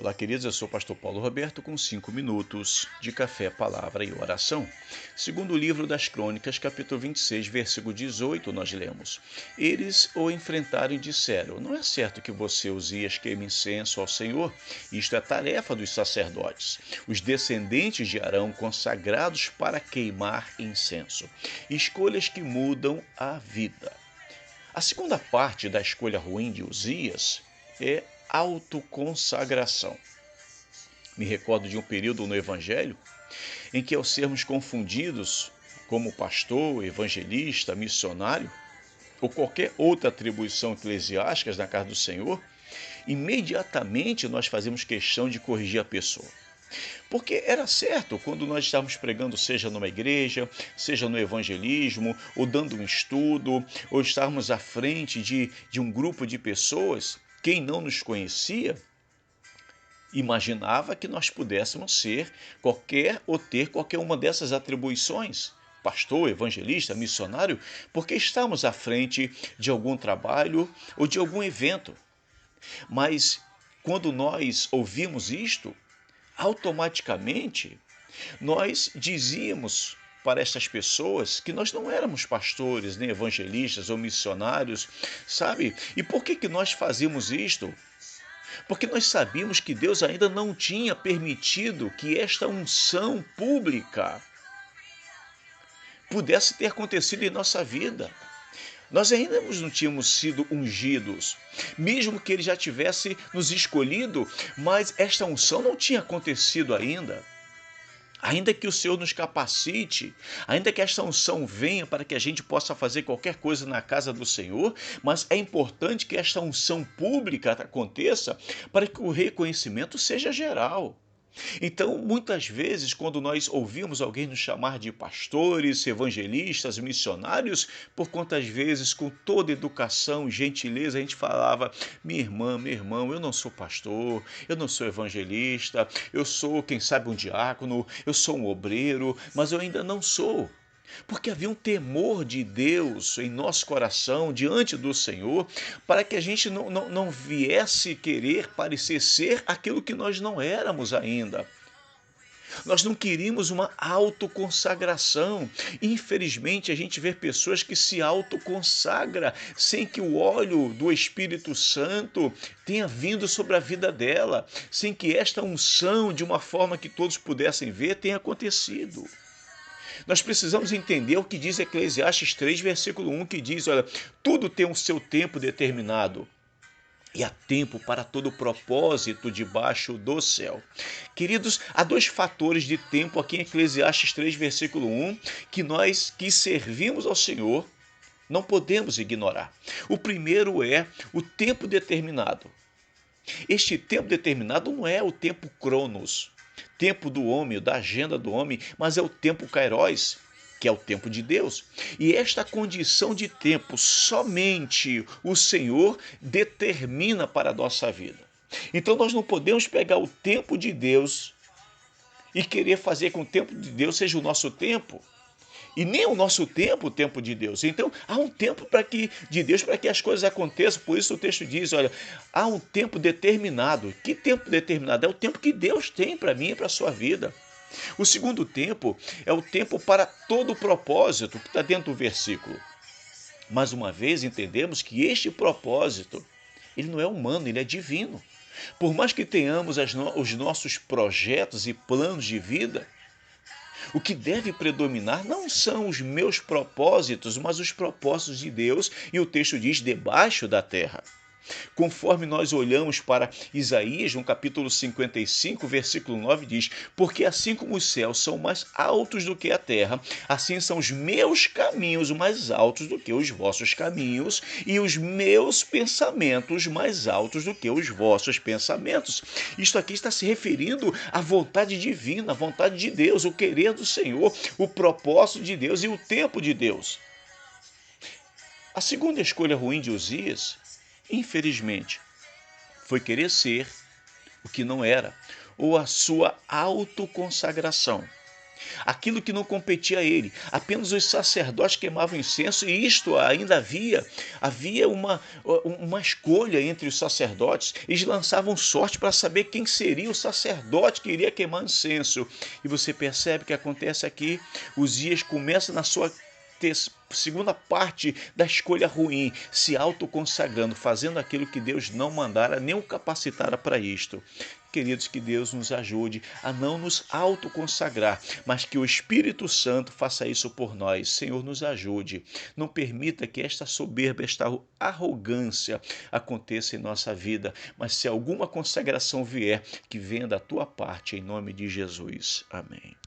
Olá, queridos, eu sou o pastor Paulo Roberto com 5 minutos de café, palavra e oração. Segundo o livro das Crônicas, capítulo 26, versículo 18, nós lemos: Eles o enfrentaram e disseram: Não é certo que você, Uzias, queime incenso ao Senhor? Isto é tarefa dos sacerdotes, os descendentes de Arão consagrados para queimar incenso. Escolhas que mudam a vida. A segunda parte da escolha ruim de Uzias é autoconsagração. Me recordo de um período no Evangelho em que, ao sermos confundidos como pastor, evangelista, missionário ou qualquer outra atribuição eclesiástica na casa do Senhor, imediatamente nós fazemos questão de corrigir a pessoa. Porque era certo quando nós estávamos pregando, seja numa igreja, seja no evangelismo, ou dando um estudo, ou estarmos à frente de um grupo de pessoas, quem não nos conhecia imaginava que nós pudéssemos ser qualquer ou ter qualquer uma dessas atribuições, pastor, evangelista, missionário, porque estamos à frente de algum trabalho ou de algum evento. Mas quando nós ouvimos isto, automaticamente nós dizíamos para estas pessoas que nós não éramos pastores, nem evangelistas ou missionários, sabe? E por que nós fazíamos isto? Porque nós sabíamos que Deus ainda não tinha permitido que esta unção pública pudesse ter acontecido em nossa vida. Nós ainda não tínhamos sido ungidos, mesmo que Ele já tivesse nos escolhido, mas esta unção não tinha acontecido ainda. Ainda que o Senhor nos capacite, ainda que esta unção venha para que a gente possa fazer qualquer coisa na casa do Senhor, mas é importante que esta unção pública aconteça para que o reconhecimento seja geral. Então, muitas vezes, quando nós ouvimos alguém nos chamar de pastores, evangelistas, missionários, por quantas vezes, com toda educação e gentileza, a gente falava: minha irmã, meu irmão, eu não sou pastor, eu não sou evangelista, eu sou, quem sabe, um diácono, eu sou um obreiro, mas eu ainda não sou. Porque havia um temor de Deus em nosso coração diante do Senhor, para que a gente não viesse querer parecer ser aquilo que nós não éramos ainda. Nós não queríamos uma autoconsagração. Infelizmente, a gente vê pessoas que se autoconsagram sem que o óleo do Espírito Santo tenha vindo sobre a vida dela, sem que esta unção, de uma forma que todos pudessem ver, tenha acontecido. Nós precisamos entender o que diz Eclesiastes 3, versículo 1, que diz: olha, tudo tem o seu tempo determinado. E há tempo para todo propósito debaixo do céu. Queridos, há dois fatores de tempo aqui em Eclesiastes 3, versículo 1, que nós que servimos ao Senhor não podemos ignorar. O primeiro é o tempo determinado. Este tempo determinado não é o tempo cronos, tempo do homem, da agenda do homem, mas é o tempo kairos, que é o tempo de Deus. E esta condição de tempo somente o Senhor determina para a nossa vida. Então nós não podemos pegar o tempo de Deus e querer fazer com que o tempo de Deus seja o nosso tempo. E nem o nosso tempo, o tempo de Deus. Então, há um tempo de Deus para que as coisas aconteçam. Por isso o texto diz, olha, há um tempo determinado. Que tempo determinado? É o tempo que Deus tem para mim e para a sua vida. O segundo tempo é o tempo para todo o propósito, que está dentro do versículo. Mais uma vez, entendemos que este propósito, ele não é humano, ele é divino. Por mais que tenhamos os nossos projetos e planos de vida, o que deve predominar não são os meus propósitos, mas os propósitos de Deus, e o texto diz debaixo da terra. Conforme nós olhamos para Isaías, no capítulo 55, versículo 9, diz: Porque assim como os céus são mais altos do que a terra, assim são os meus caminhos mais altos do que os vossos caminhos, e os meus pensamentos mais altos do que os vossos pensamentos. Isto aqui está se referindo à vontade divina, à vontade de Deus, o querer do Senhor, o propósito de Deus e o tempo de Deus. A segunda escolha ruim de Uzias, infelizmente, foi querer ser o que não era, ou a sua autoconsagração. aquilo que não competia a ele. Apenas os sacerdotes queimavam incenso, e isto ainda havia uma escolha entre os sacerdotes. Eles lançavam sorte para saber quem seria o sacerdote que iria queimar incenso. E você percebe que acontece aqui, Uzias começa na sua segunda parte da escolha ruim, se autoconsagrando, fazendo aquilo que Deus não mandara, nem o capacitara para isto. Queridos, que Deus nos ajude a não nos autoconsagrar, mas que o Espírito Santo faça isso por nós. Senhor, nos ajude. Não permita que esta soberba, esta arrogância aconteça em nossa vida, mas se alguma consagração vier, que venha da tua parte, em nome de Jesus. Amém.